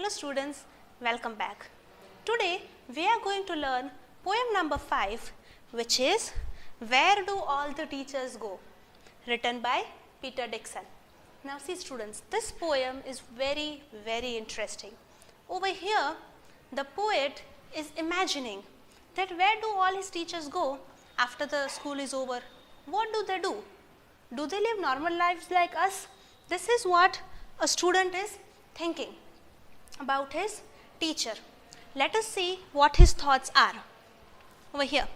Hello students, welcome back. Today we are going to learn poem number 5, which is Where Do All the Teachers Go? Written by Peter Dixon. Now see students, this poem is very interesting. Over here the poet is imagining that where do all his teachers go after the school is over? What do they do? Do they live normal lives like us? This is what a student is thinking about his teacher. Let us see what his thoughts are. Over here,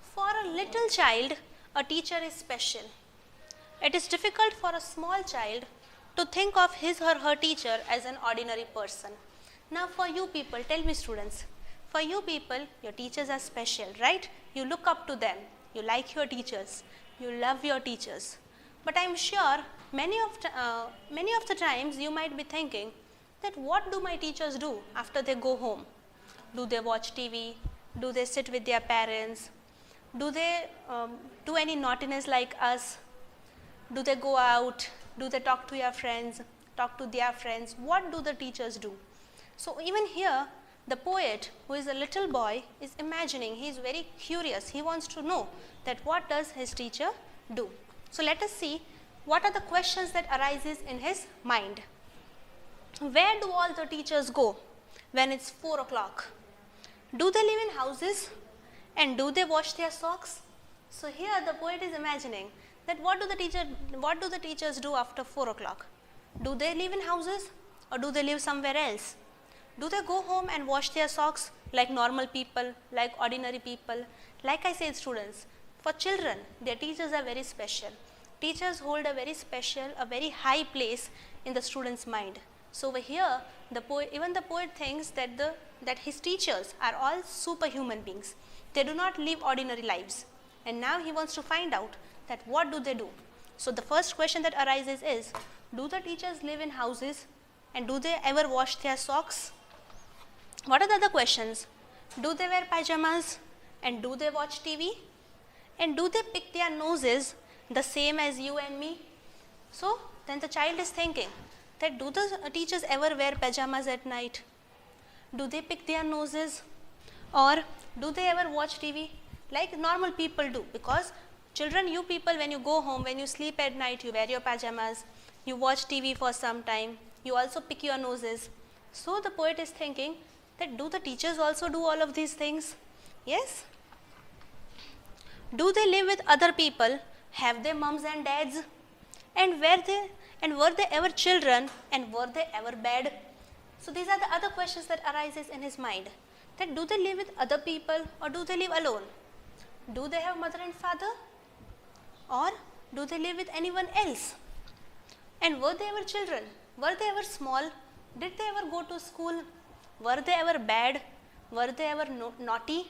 for a little child, a teacher is special. It is difficult for a small child to think of his or her teacher as an ordinary person. Now for you people, tell me students, for you people, your teachers are special, right? You look up to them, you like your teachers, you love your teachers. But I am sure many of the times you might be thinking that what do my teachers do after they go home? Do they watch TV? Do they sit with their parents? Do they do any naughtiness like us? Do they go out? Do they talk to their friends? What do the teachers do? So even here, the poet, who is a little boy, is imagining, he is very curious, he wants to know that what does his teacher do. So let us see what are the questions that arises in his mind. Where do all the teachers go when it's 4 o'clock? Do they live in houses and do they wash their socks? So here the poet is imagining that what do the teachers do after 4 o'clock? Do they live in houses or do they live somewhere else? Do they go home and wash their socks like normal people, like ordinary people? Like I said students, for children, their teachers are very special. Teachers hold a very special, a very high place in the student's mind. So over here, even the poet thinks that his teachers are all superhuman beings. They do not live ordinary lives. And now he wants to find out that what do they do. So the first question that arises is, do the teachers live in houses and do they ever wash their socks? What are the other questions? Do they wear pajamas and do they watch TV? And do they pick their noses the same as you and me? So then the child is thinking that do the teachers ever wear pajamas at night? Do they pick their noses? Or do they ever watch TV like normal people do? Because children, you people, when you go home, when you sleep at night, you wear your pajamas, you watch TV for some time, you also pick your noses. So the poet is thinking that do the teachers also do all of these things? Yes. Do they live with other people? Have they mums and dads? And were they ever children and were they ever bad? So these are the other questions that arises in his mind. That do they live with other people or do they live alone? Do they have mother and father? Or do they live with anyone else? And were they ever children? Were they ever small? Did they ever go to school? Were they ever bad? Were they ever naughty?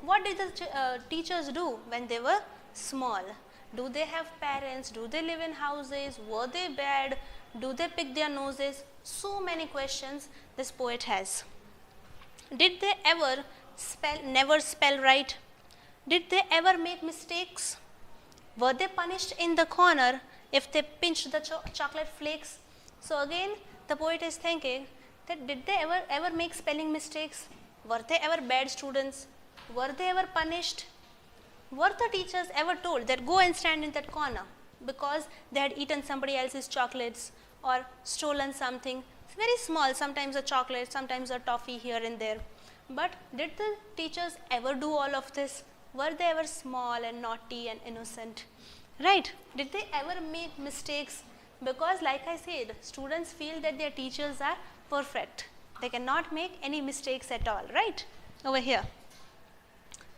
What did the teachers do when they were small? Do they have parents? Do they live in houses? Were they bad? Do they pick their noses? So many questions this poet has. Did they ever never spell right? Did they ever make mistakes? Were they punished in the corner if they pinched the chocolate flakes? So again, the poet is thinking that did they ever make spelling mistakes? Were they ever bad students? Were they ever punished? Were the teachers ever told that go and stand in that corner because they had eaten somebody else's chocolates or stolen something? It's very small, sometimes a chocolate, sometimes a toffee here and there. But did the teachers ever do all of this? Were they ever small and naughty and innocent? Right? Did they ever make mistakes? Because like I said, students feel that their teachers are perfect. They cannot make any mistakes at all, right? Over here.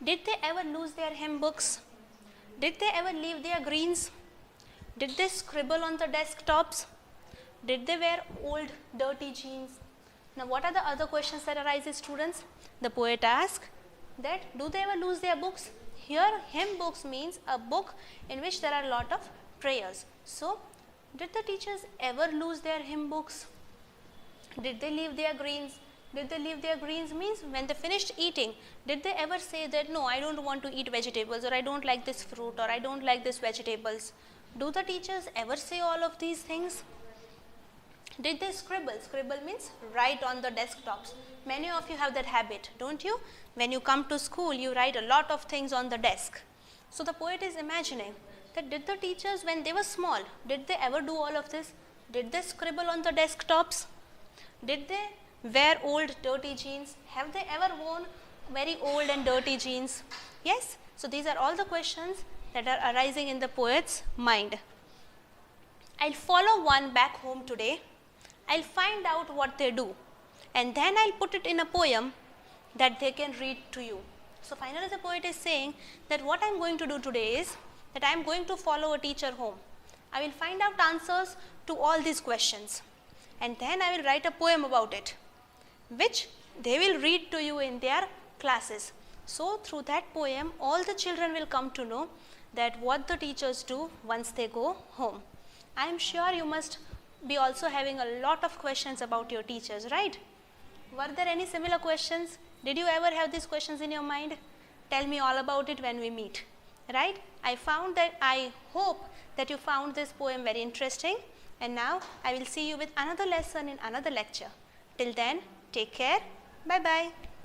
Did they ever lose their hymn books? Did they ever leave their greens? Did they scribble on the desktops? Did they wear old dirty jeans? Now what are the other questions that arises students? The poet asks that do they ever lose their books? Here hymn books means a book in which there are a lot of prayers. So did the teachers ever lose their hymn books? Did they leave their greens? Did they leave their greens means when they finished eating, did they ever say that no, I don't want to eat vegetables, or I don't like this fruit, or I don't like this vegetables? Do the teachers ever say all of these things? Did they scribble? Scribble means write on the desktops. Many of you have that habit, don't you? When you come to school, you write a lot of things on the desk. So the poet is imagining that did the teachers, when they were small, did they ever do all of this? Did they scribble on the desktops? Did they wear old dirty jeans? Have they ever worn very old and dirty jeans? Yes? So these are all the questions that are arising in the poet's mind. I'll follow one back home today. I'll find out what they do, and then I'll put it in a poem that they can read to you. So finally the poet is saying that what I'm going to do today is that I'm going to follow a teacher home. I will find out answers to all these questions, and then I will write a poem about it, which they will read to you in their classes. So through that poem, all the children will come to know that what the teachers do once they go home. I am sure you must be also having a lot of questions about your teachers, right? Were there any similar questions? Did you ever have these questions in your mind? Tell me all about it when we meet, right? I hope that you found this poem very interesting, and now I will see you with another lesson in another lecture. Till then, take care. Bye-bye.